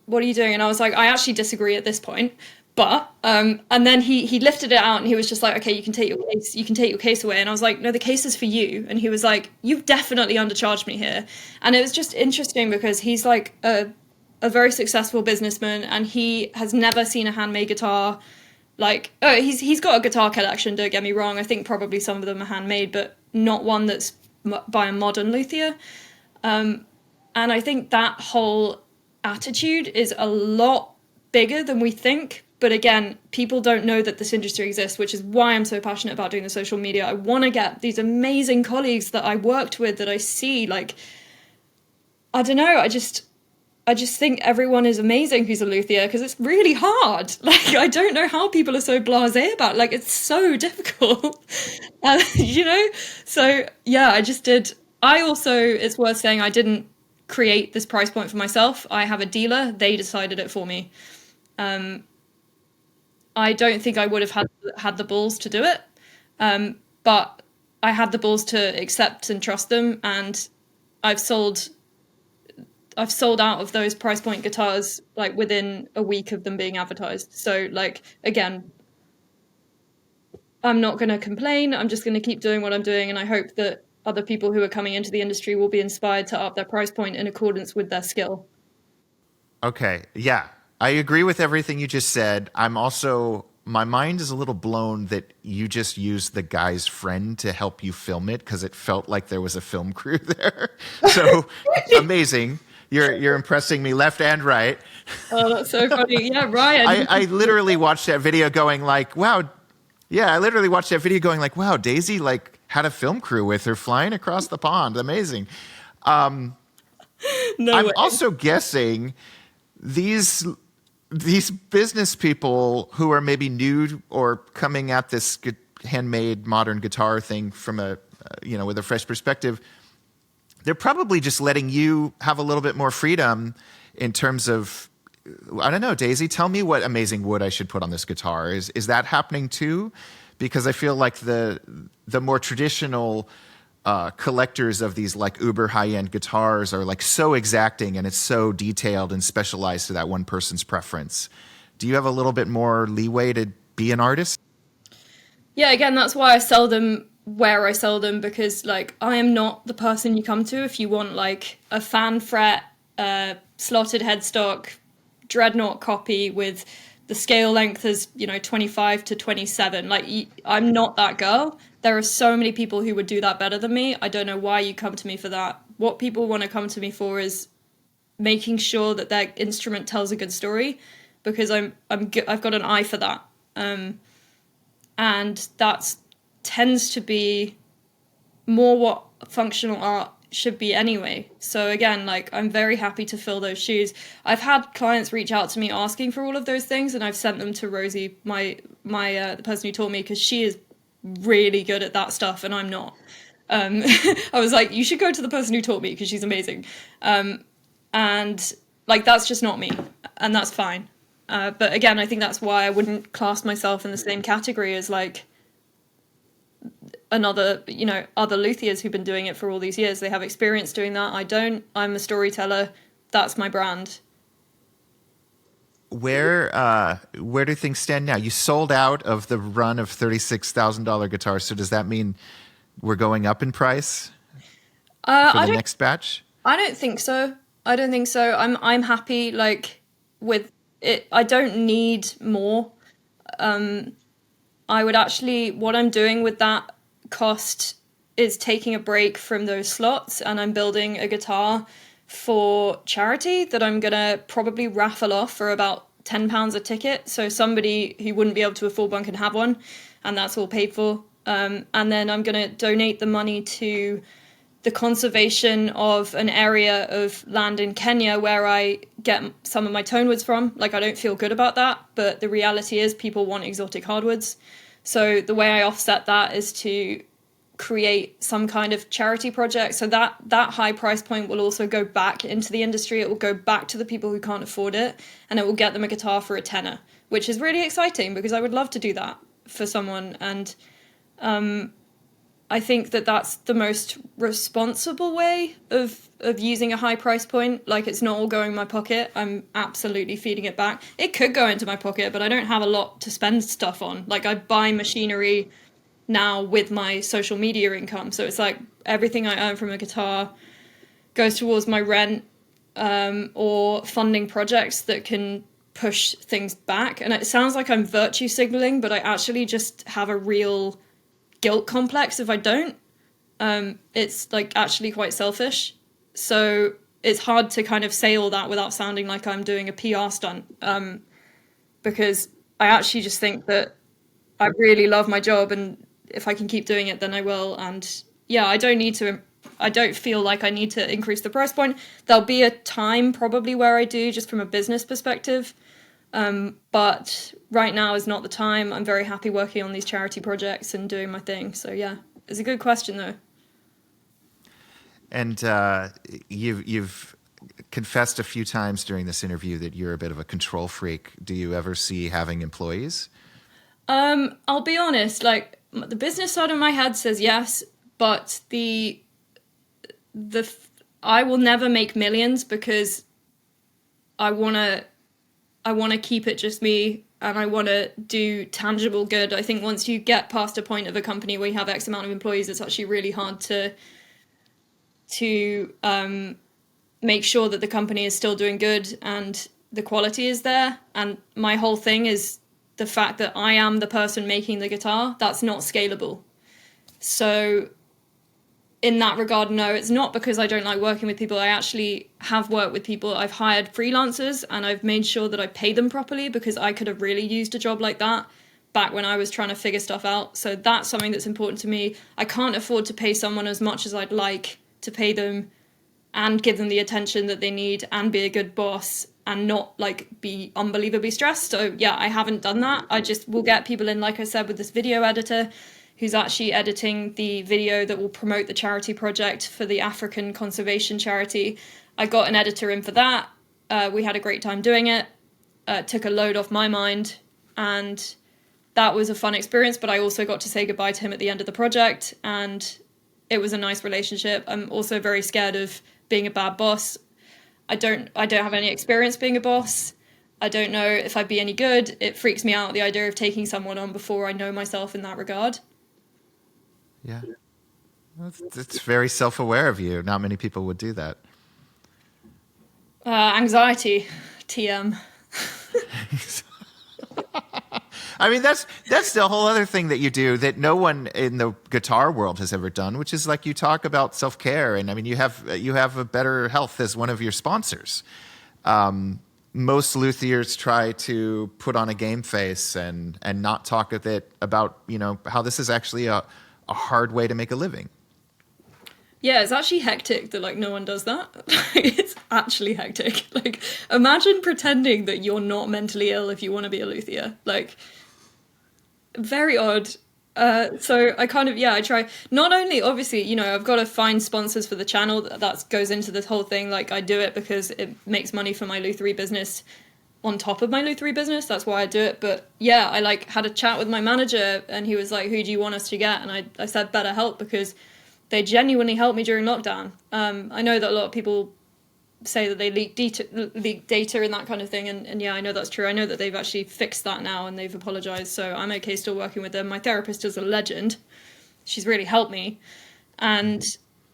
B: what are you doing? And I was like, I actually disagree at this point. But, and then he lifted it out and he was just like, okay, you can take your case away. And I was like, no, the case is for you. And he was like, you've definitely undercharged me here. And it was just interesting because he's like a very successful businessman, and he has never seen a handmade guitar. Like, oh, he's got a guitar collection, don't get me wrong. I think probably some of them are handmade, but not one that's by a modern luthier. And I think that whole attitude is a lot bigger than we think. But again, people don't know that this industry exists, which is why I'm so passionate about doing the social media. I want to get these amazing colleagues that I worked with, that I see, like, I don't know, I just think everyone is amazing who's a luthier because it's really hard. Like, I don't know how people are so blasé about it. Like, it's so difficult, you know? So, yeah, I just did. I also, it's worth saying, I didn't create this price point for myself. I have a dealer. They decided it for me. I don't think I would have had the balls to do it. But I had the balls to accept and trust them, and I've sold out of those price point guitars like within a week of them being advertised. So like, again, I'm not going to complain. I'm just going to keep doing what I'm doing, and I hope that other people who are coming into the industry will be inspired to up their price point in accordance with their skill.
A: Okay. Yeah. I agree with everything you just said. I'm also, my mind is a little blown that you just used the guy's friend to help you film it because it felt like there was a film crew there. So amazing. You're impressing me left and right.
B: Oh, that's so funny. Yeah, Ryan.
A: I literally watched that video going like, wow. Yeah, I literally watched that video going like, wow, Daisy like had a film crew with her flying across the pond. Amazing.
B: No
A: I'm
B: way.
A: also guessing these business people who are maybe new or coming at this handmade modern guitar thing from a with a fresh perspective, they're probably just letting you have a little bit more freedom in terms of, I don't know, Daisy, tell me what amazing wood I should put on this guitar. Is that happening too? Because I feel like the more traditional collectors of these like uber high-end guitars are like so exacting, and it's so detailed and specialized to that one person's preference. Do you have a little bit more leeway to be an artist?
B: Yeah, again, that's why I sell them where I sell them, because like I am not the person you come to if you want like a fan fret, slotted headstock, dreadnought copy with the scale length is 25 to 27. Like I'm not that girl. There are so many people who would do that better than me. I don't know why you come to me for that. What people want to come to me for is making sure that their instrument tells a good story, because I've got an eye for that. And that tends to be more what functional art should be anyway. So again, like I'm very happy to fill those shoes. I've had clients reach out to me asking for all of those things, and I've sent them to Rosie, my the person who taught me, because she is really good at that stuff and I'm not. I was like, you should go to the person who taught me because she's amazing. And like that's just not me, and that's fine. But again, I think that's why I wouldn't class myself in the same category as like other luthiers who've been doing it for all these years. They have experience doing that. I don't. I'm a storyteller. That's my brand.
A: Where do things stand now? You sold out of the run of $36,000 guitars. So does that mean we're going up in price for the next batch?
B: I don't think so. I'm happy like with it. I don't need more. I would actually, what I'm doing with that cost is taking a break from those slots, and I'm building a guitar for charity that I'm gonna probably raffle off for about £10 a ticket, so somebody who wouldn't be able to afford one can have one, and that's all paid for. And then I'm gonna donate the money to the conservation of an area of land in Kenya where I get some of my tone woods from. Like, I don't feel good about that, but the reality is people want exotic hardwoods. So the way I offset that is to create some kind of charity project. So that high price point will also go back into the industry. It will go back to the people who can't afford it, and it will get them a guitar for a tenner, which is really exciting because I would love to do that for someone. And I think that that's the most responsible way of using a high price point. Like, it's not all going in my pocket. I'm absolutely feeding it back. It could go into my pocket, but I don't have a lot to spend stuff on. Like, I buy machinery now with my social media income. So it's like everything I earn from a guitar goes towards my rent, or funding projects that can push things back. And it sounds like I'm virtue signaling, but I actually just have a real guilt complex if I don't. It's like actually quite selfish. So it's hard to kind of say all that without sounding like I'm doing a PR stunt, because I actually just think that I really love my job, and if I can keep doing it, then I will. And yeah, I don't need to I don't feel like I need to increase the price point. There'll be a time probably where I do, just from a business perspective. But right now is not the time. I'm very happy working on these charity projects and doing my thing. So yeah, it's a good question though.
A: And you've confessed a few times during this interview that you're a bit of a control freak. Do you ever see having employees?
B: I'll be honest, like the business side of my head says yes, but I will never make millions because I want to keep it just me, and I want to do tangible good. I think once you get past a point of a company where you have X amount of employees, it's actually really hard to make sure that the company is still doing good and the quality is there. And my whole thing is the fact that I am the person making the guitar. That's not scalable. So in that regard, no, it's not because I don't like working with people. I actually have worked with people. I've hired freelancers and I've made sure that I pay them properly because I could have really used a job like that back when I was trying to figure stuff out. So that's something that's important to me. I can't afford to pay someone as much as I'd like to pay them and give them the attention that they need and be a good boss and not like be unbelievably stressed. So yeah, I haven't done that. I just will get people in, like I said, with this video editor who's actually editing the video that will promote the charity project for the African conservation charity. I got an editor in for that. We had a great time doing it. Took a load off my mind, and that was a fun experience, but I also got to say goodbye to him at the end of the project, and it was a nice relationship. I'm also very scared of being a bad boss. I don't have any experience being a boss. I don't know if I'd be any good. It freaks me out, the idea of taking someone on before I know myself in that regard.
A: Yeah. It's very self-aware of you. Not many people would do that.
B: Anxiety, TM.
A: I mean, that's the whole other thing that you do that no one in the guitar world has ever done, which is like you talk about self-care. And I mean, you have a Better Health as one of your sponsors. Most luthiers try to put on a game face and not talk a bit about, how this is actually a hard way to make a living.
B: Yeah, it's actually hectic that like no one does that. It's actually hectic. Like imagine pretending that you're not mentally ill if you want to be a luthier. Like very odd. So I kind of, I try, not only obviously, I've got to find sponsors for the channel. That goes into this whole thing. Like I do it because it makes money for my Lutherie business on top of my Lutherie business. That's why I do it. But yeah, I like had a chat with my manager and he was like, who do you want us to get? And I said BetterHelp because they genuinely helped me during lockdown. I know that a lot of people say that they leak data and that kind of thing. And yeah, I know that's true. I know that they've actually fixed that now and they've apologized. So I'm okay still working with them. My therapist is a legend. She's really helped me. And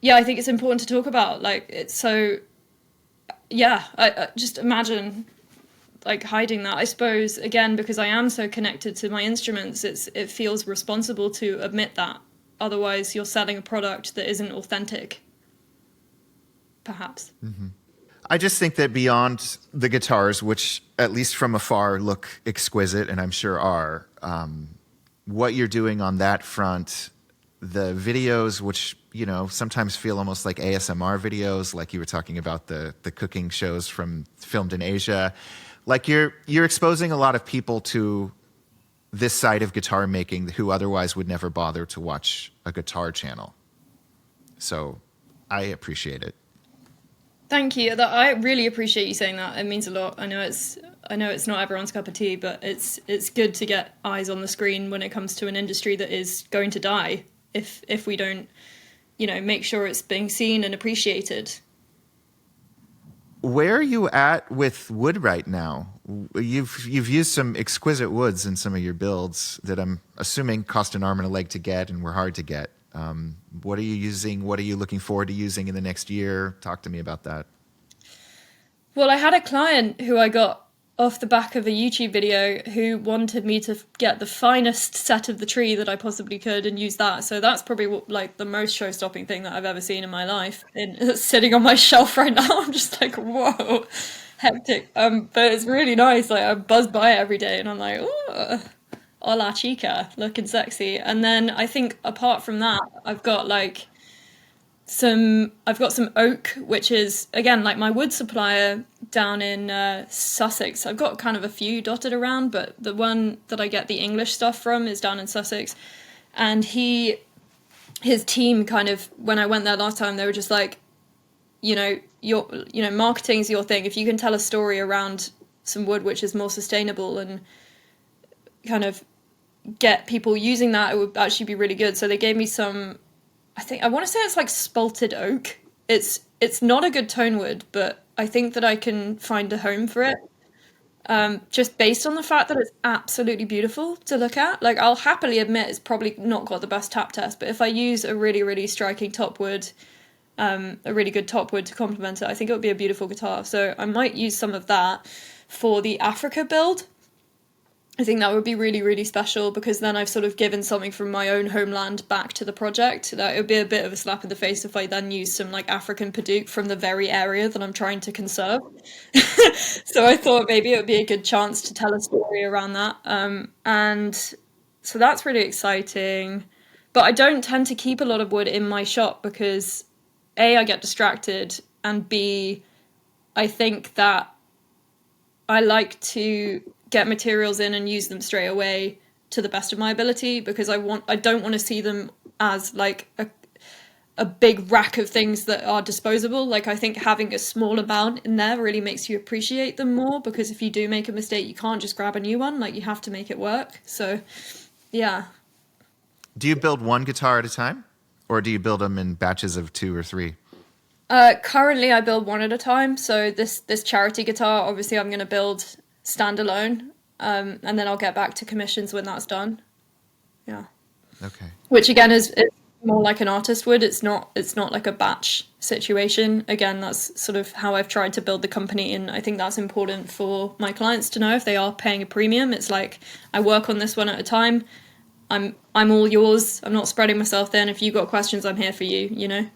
B: yeah, I think it's important to talk about. Like, it's so, yeah, I just imagine like hiding that. I suppose, again, because I am so connected to my instruments, it feels responsible to admit that. Otherwise, you're selling a product that isn't authentic, perhaps. Mm-hmm.
A: I just think that beyond the guitars, which at least from afar look exquisite, and I'm sure are, what you're doing on that front, the videos, which sometimes feel almost like ASMR videos, like you were talking about the cooking shows filmed in Asia, like you're exposing a lot of people to this side of guitar making who otherwise would never bother to watch a guitar channel. So I appreciate it.
B: Thank you. I really appreciate you saying that. It means a lot. I know it's not everyone's cup of tea, but it's good to get eyes on the screen when it comes to an industry that is going to die if we don't, make sure it's being seen and appreciated.
A: Where are you at with wood right now? You've used some exquisite woods in some of your builds that I'm assuming cost an arm and a leg to get and were hard to get. What are you using? What are you looking forward to using in the next year? Talk to me about that.
B: Well, I had a client who I got off the back of a YouTube video who wanted me to get the finest set of the tree that I possibly could and use that. So that's probably like the most show-stopping thing that I've ever seen in my life. It's sitting on my shelf right now. I'm just like, whoa, hectic. But it's really nice. Like I buzz by it every day and I'm like, oh, hola chica, looking sexy. And then I think apart from that, I've got like I've got some oak, which is, again, like my wood supplier down in Sussex. I've got kind of a few dotted around, but the one that I get the English stuff from is down in Sussex. And his team kind of, when I went there last time, they were just like, marketing's your thing. If you can tell a story around some wood which is more sustainable and kind of get people using that, it would actually be really good. So they gave me some, I want to say it's like spalted oak. It's not a good tone wood, but I think that I can find a home for it. Just based on the fact that it's absolutely beautiful to look at. Like, I'll happily admit it's probably not got the best tap test, but if I use a really, really striking top wood, a really good top wood to complement it, I think it would be a beautiful guitar. So I might use some of that for the Africa build. I think that would be really, really special, because then I've sort of given something from my own homeland back to the project. That it would be a bit of a slap in the face if I then use some like African padauk from the very area that I'm trying to conserve. So I thought maybe it would be a good chance to tell a story around that. And so that's really exciting. But I don't tend to keep a lot of wood in my shop because A, I get distracted, and B, I think that I like to get materials in and use them straight away to the best of my ability, because I don't want to see them as like a big rack of things that are disposable. Like, I think having a small amount in there really makes you appreciate them more, because if you do make a mistake, you can't just grab a new one. Like, you have to make it work. So yeah.
A: Do you build one guitar at a time, or do you build them in batches of 2 or 3?
B: Currently I build one at a time. So this charity guitar, obviously I'm going to build standalone, and then I'll get back to commissions when that's done. Yeah.
A: Okay.
B: Which again is more like an artist would. It's not like a batch situation. Again, that's sort of how I've tried to build the company, and I think that's important for my clients to know if they are paying a premium. It's like, I work on this one at a time. I'm all yours. I'm not spreading myself thin. If you've got questions, I'm here for you,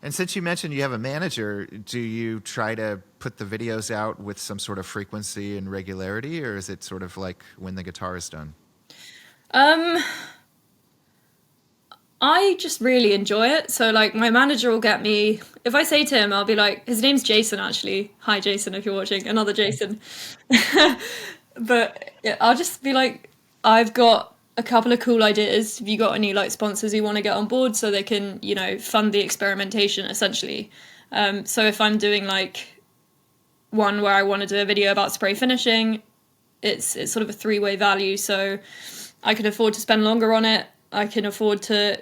A: And since you mentioned you have a manager, do you try to put the videos out with some sort of frequency and regularity, or is it sort of like when the guitar is done?
B: I just really enjoy it. So like, my manager will get me, if I say to him, I'll be like, his name's Jason actually. Hi Jason, if you're watching, another Jason. But yeah, I'll just be like, I've got a couple of cool ideas. Have you got any like sponsors you want to get on board so they can, fund the experimentation essentially? So if I'm doing like one where I want to do a video about spray finishing, it's sort of a 3-way value. So I can afford to spend longer on it. I can afford to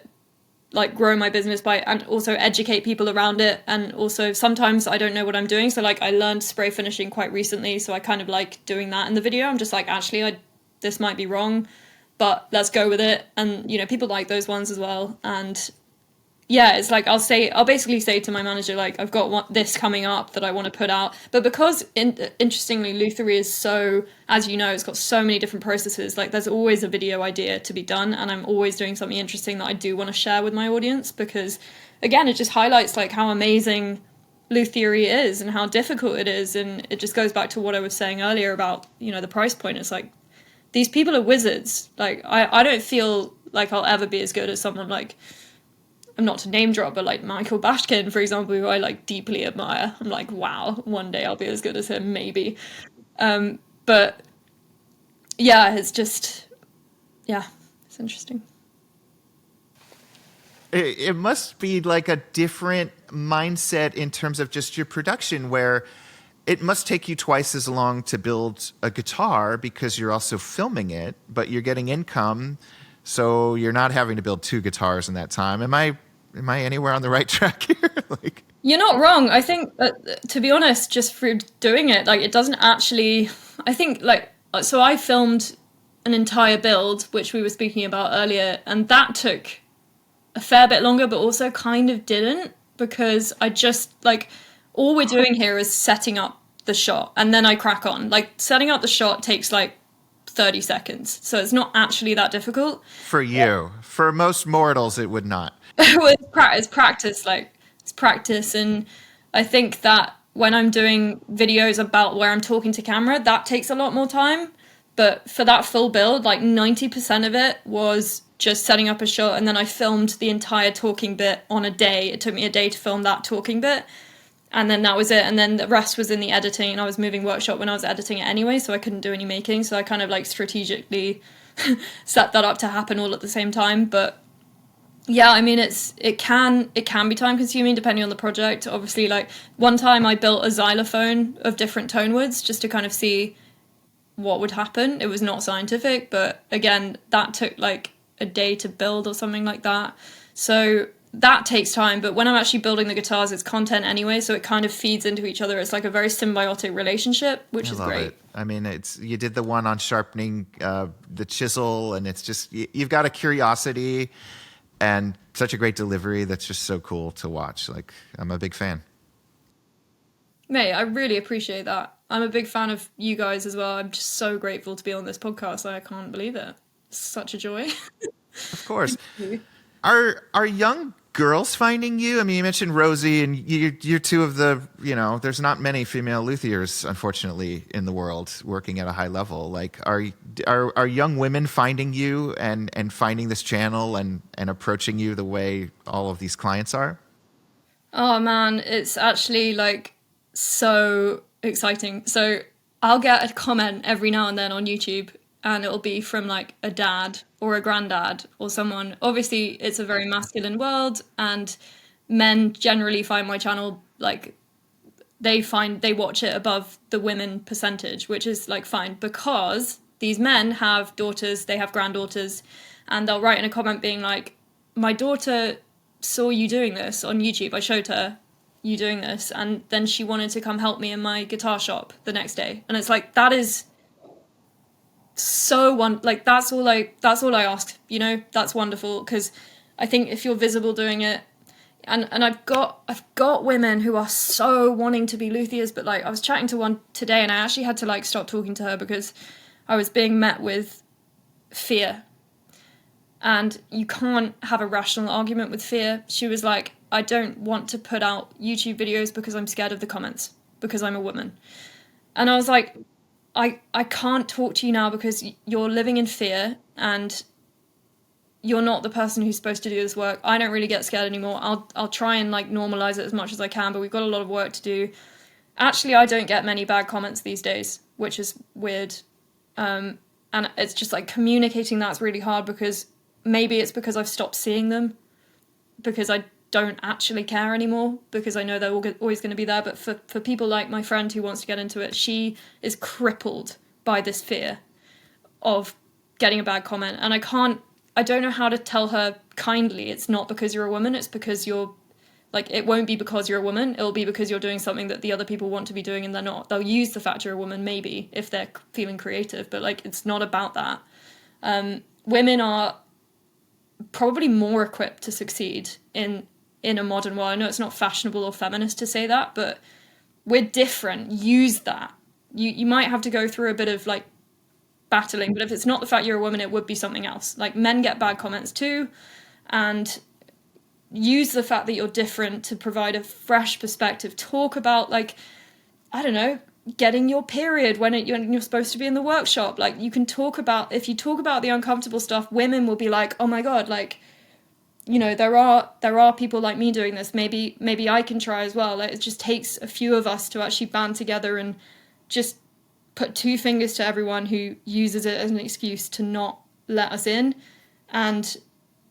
B: like grow my business and also educate people around it. And also sometimes I don't know what I'm doing. So like, I learned spray finishing quite recently. So I kind of like doing that in the video. I'm just like, actually, this might be wrong, but let's go with it. And, people like those ones as well. And yeah, it's like, I'll basically say to my manager, like, I've got this coming up that I want to put out. But because interestingly, Luthier is so, as you know, it's got so many different processes. Like, there's always a video idea to be done. And I'm always doing something interesting that I do want to share with my audience, because again, it just highlights like how amazing Luthier is and how difficult it is. And it just goes back to what I was saying earlier about, the price point. It's like, these people are wizards. Like, I don't feel like I'll ever be as good as someone like, I'm not to name drop, but like Michael Bashkin, for example, who I like deeply admire. I'm like, wow, one day I'll be as good as him, maybe. But yeah, it's interesting.
A: It must be like a different mindset in terms of just your production, where it must take you twice as long to build a guitar because you're also filming it, but you're getting income, so you're not having to build 2 guitars in that time. Am I anywhere on the right track here? Like,
B: you're not wrong. I think, to be honest, just through doing it, like, it doesn't actually, I think, like, so I filmed an entire build, which we were speaking about earlier, and that took a fair bit longer, but also kind of didn't, because I just, like, all we're doing here is setting up the shot, and then I crack on. Like, setting up the shot takes, like, 30 seconds, so it's not actually that difficult.
A: For you. Yeah. For most mortals, it would not.
B: Well, it's practice, like, it's practice, and I think that when I'm doing videos about where I'm talking to camera, that takes a lot more time, but for that full build, like, 90% of it was just setting up a shot, and then I filmed the entire talking bit on a day. It took me a day to film that talking bit, and then that was it. And then the rest was in the editing, and I was moving workshop when I was editing it anyway, so I couldn't do any making. So I kind of like strategically set that up to happen all at the same time. But yeah, I mean, it can be time consuming depending on the project. Obviously, like one time I built a xylophone of different tone woods just to kind of see what would happen. It was not scientific, but again, that took like a day to build or something like that. So that takes time. But when I'm actually building the guitars, it's content anyway, so it kind of feeds into each other. It's like a very symbiotic relationship, which is great.
A: It. I mean, you did the one on sharpening the chisel, and it's just you've got a curiosity and such a great delivery that's just so cool to watch. Like, I'm a big fan.
B: Mate, I really appreciate that. I'm a big fan of you guys as well. I'm just so grateful to be on this podcast. I can't believe it. It's such a joy.
A: Of course. Are young girls finding you? I mean, you mentioned Rosie, and you're two of the, there's not many female luthiers, unfortunately, in the world working at a high level. Like, are young women finding you and finding this channel and approaching you the way all of these clients are?
B: Oh man, it's actually like so exciting. So I'll get a comment every now and then on YouTube, and it'll be from like a dad or a granddad or someone. Obviously, it's a very masculine world, and men generally find my channel like they watch it above the women percentage, which is like fine, because these men have daughters, they have granddaughters, and they'll write in a comment being like, my daughter saw you doing this on YouTube. I showed her you doing this, and then she wanted to come help me in my guitar shop the next day. And it's like, that is so that's all I ask, that's wonderful. Because I think if you're visible doing it, and I've got women who are so wanting to be luthiers, but like I was chatting to one today, and I actually had to like stop talking to her because I was being met with fear. And you can't have a rational argument with fear. She was like, I don't want to put out YouTube videos because I'm scared of the comments, because I'm a woman. And I was like, I can't talk to you now because you're living in fear, and you're not the person who's supposed to do this work. I don't really get scared anymore. I'll try and like normalize it as much as I can, but we've got a lot of work to do. Actually, I don't get many bad comments these days, which is weird. And it's just like communicating that's really hard, because maybe it's because I've stopped seeing them, because I don't actually care anymore, because I know they're always going to be there. But for people like my friend who wants to get into it, she is crippled by this fear of getting a bad comment. And I don't know how to tell her kindly, it's not because you're a woman, it's because you're, like, it won't be because you're a woman, it'll be because you're doing something that the other people want to be doing and they're not. They'll use the fact you're a woman, maybe, if they're feeling creative, but like, it's not about that. Women are probably more equipped to succeed in a modern world. I know it's not fashionable or feminist to say that, but we're different. Use that. You might have to go through a bit of like battling, but if it's not the fact you're a woman, it would be something else. Like, men get bad comments too, and use the fact that you're different to provide a fresh perspective. Talk about, like, I don't know, getting your period when you're supposed to be in the workshop. Like, you can talk about, if you talk about the uncomfortable stuff, women will be like, oh my god, like, there are people like me doing this. Maybe I can try as well. Like, it just takes a few of us to actually band together and just put two fingers to everyone who uses it as an excuse to not let us in. And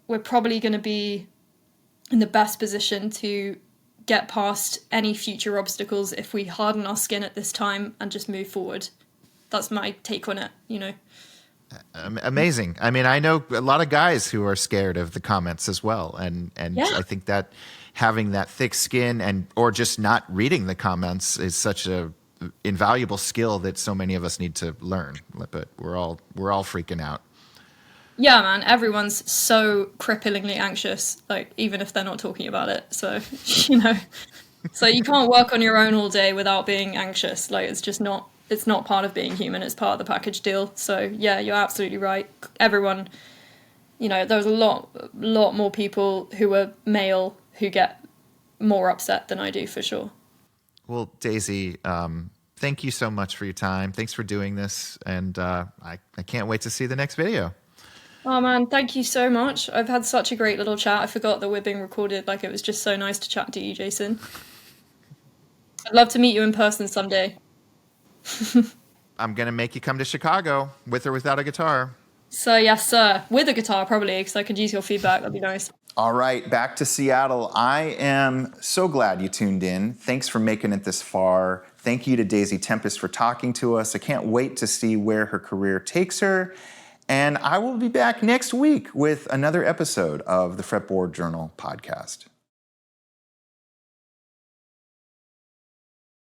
B: we're probably going to be in the best position to get past any future obstacles if we harden our skin at this time and just move forward. That's my take on it,
A: Amazing. I mean, I know a lot of guys who are scared of the comments as well. And
B: yeah.
A: I think that having that thick skin or just not reading the comments is such a invaluable skill that so many of us need to learn. But we're all freaking out.
B: Yeah, man, everyone's so cripplingly anxious, like, even if they're not talking about it. So, so you can't work on your own all day without being anxious. Like, it's not part of being human. It's part of the package deal. So yeah, you're absolutely right. Everyone, there's a lot more people who are male who get more upset than I do, for sure.
A: Well, Daisy, thank you so much for your time. Thanks for doing this. And I can't wait to see the next video.
B: Oh man, thank you so much. I've had such a great little chat. I forgot that we're being recorded. Like, it was just so nice to chat to you, Jason. I'd love to meet you in person someday.
A: I'm going to make you come to Chicago with or without a guitar.
B: So yes, sir. With a guitar, probably, because I could use your feedback. That'd be nice.
A: All right, back to Seattle. I am so glad you tuned in. Thanks for making it this far. Thank you to Daisy Tempest for talking to us. I can't wait to see where her career takes her. And I will be back next week with another episode of the Fretboard Journal Podcast.